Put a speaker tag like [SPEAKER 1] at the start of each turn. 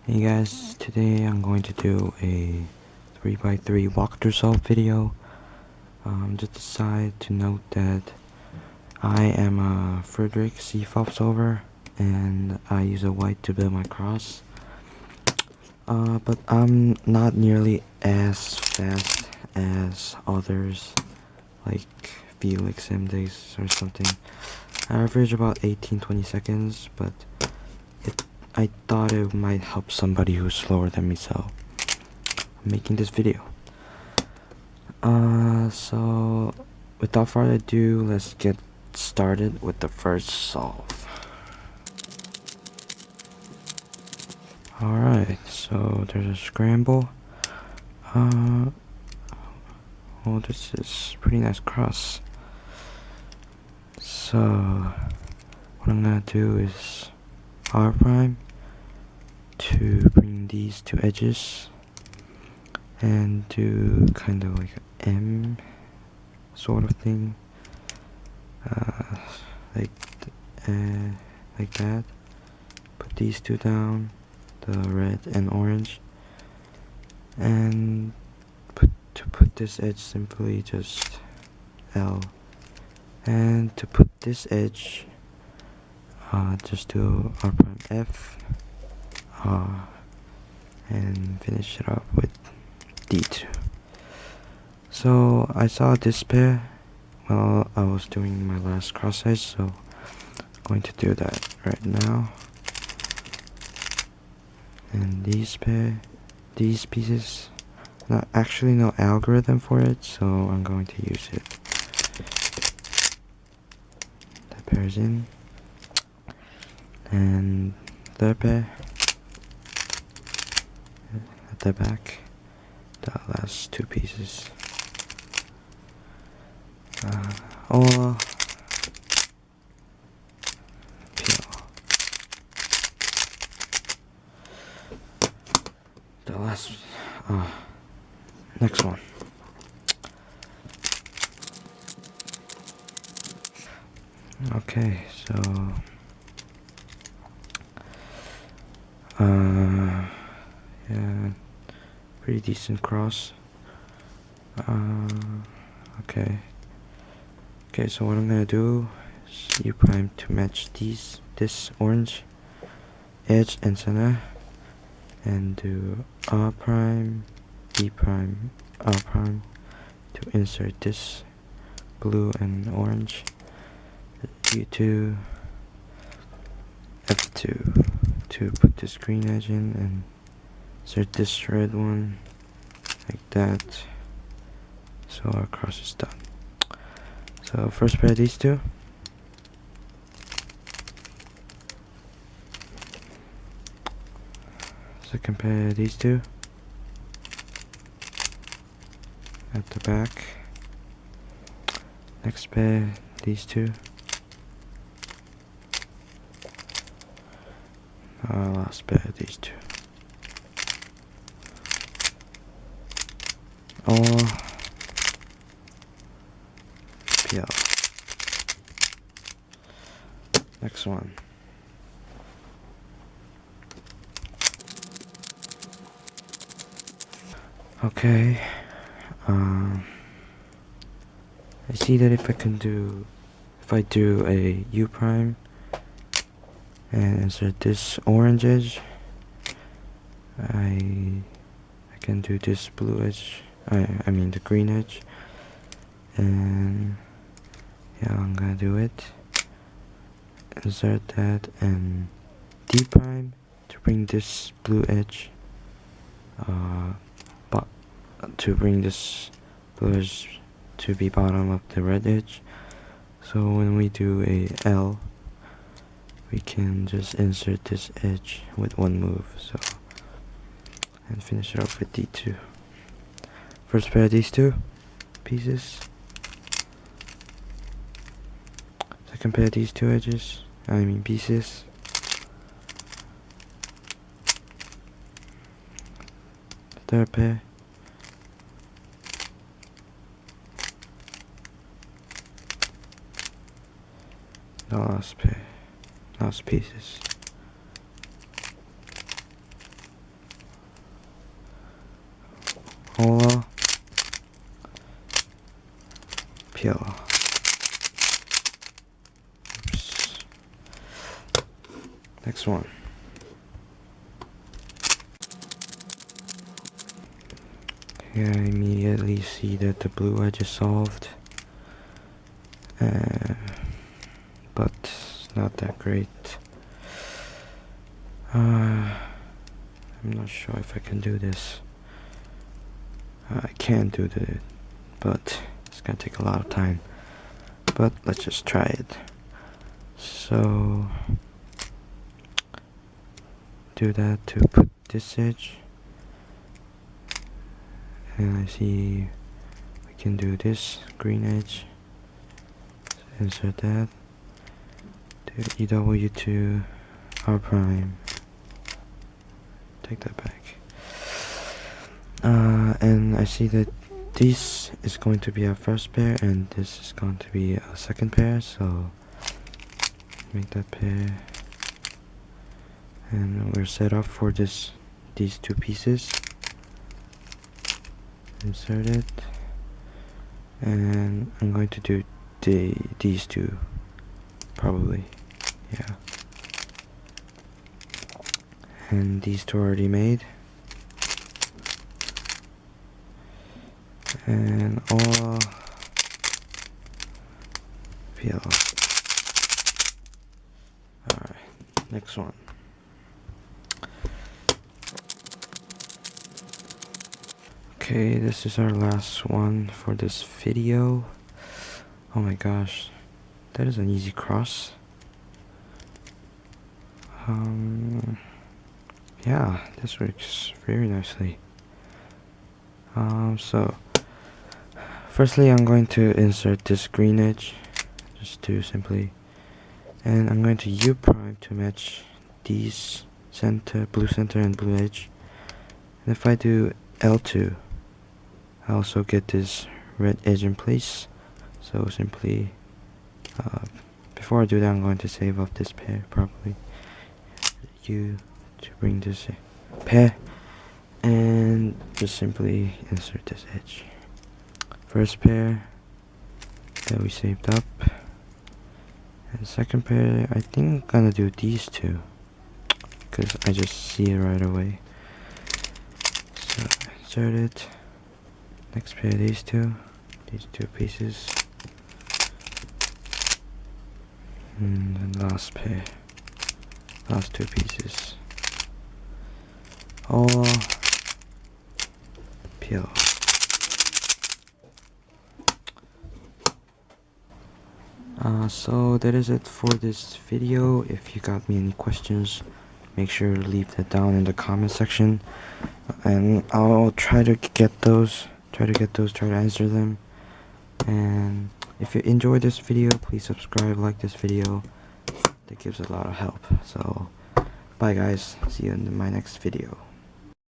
[SPEAKER 1] Hey guys, today I'm going to do a 3x3 walkthrough solve video. Just decide to note that I am a Frederick C-fob solver and I use a white to build my cross. But I'm not nearly as fast as others like Felix MDays or something. I average about 18-20 seconds, but I thought it might help somebody who's slower than me, so I'm making this video. So without further ado, let's get started with the first solve. Alright, so there's a scramble. Oh, this is pretty nice cross. So what I'm gonna do is R prime to bring these two edges and do kind of like an M sort of thing, like that. Put these two down, the red and orange, and to put this edge simply just L, and to put this edge just do R prime F, and finish it up with D2. So I saw this pair while I was doing my last cross edge, so I'm going to do that right now. And these pieces, actually no algorithm for it, so I'm going to use it. That pairs in, and third pair at the back, the last two pieces. Or peel. The last, next one. Okay, so yeah, pretty decent cross. Okay, so what I'm gonna do is U prime to match this orange edge and center, and do R prime, D prime, R prime to insert this blue and orange, U2, F2 to put this green edge in, and insert this red one like that. So our cross is done. So first pair of these two. Second pair of these two. At the back. Next pair, these two. Last pair of these two. Or PL. Next one. Okay. I see that if I do a U prime and insert this orange edge, I can do this blue edge, I mean the green edge, and yeah, I'm gonna do it. Insert that and D prime to bring this blue edge, to be bottom of the red edge. So when we do a L, we can just insert this edge with one move, so, and finish it off with D2. First pair of these two pieces. Second pair of these two edges, pieces. Third pair. The last pair, last pieces. all peel. Oops. Next one. Here I immediately see that the blue edge is solved, but it's not that great. I'm not sure if I can do this. I can do it, but it's gonna take a lot of time. But let's just try it. So do that to put this edge, and I see we can do this green edge. Insert that. Do EW to R prime. Take that back. And I see that this is going to be our first pair and this is going to be a second pair, so make that pair, and we're set up for these two pieces. Insert it, and I'm going to do these two, probably, yeah. And these two are already made. And all peel. Alright, next one. Okay, this is our last one for this video. Oh my gosh, that is an easy cross. Yeah, this works very nicely. So firstly I'm going to insert this green edge, just to simply, and I'm going to U prime to match these blue center and blue edge. And if I do L2, I also get this red edge in place. So simply, before I do that, I'm going to save up this pair properly. U to bring this pair, and just simply insert this edge. First pair that we saved up, and second pair I think I'm gonna do these two because I just see it right away. So insert it. Next pair, these two pieces, and then last pair, last two pieces, all peel. So that is it for this video. If you got me any questions, make sure to leave that down in the comment section, and I'll try to get those, try to answer them. And if you enjoyed this video, please subscribe, like this video. That gives a lot of help. So bye guys, see you in my next video.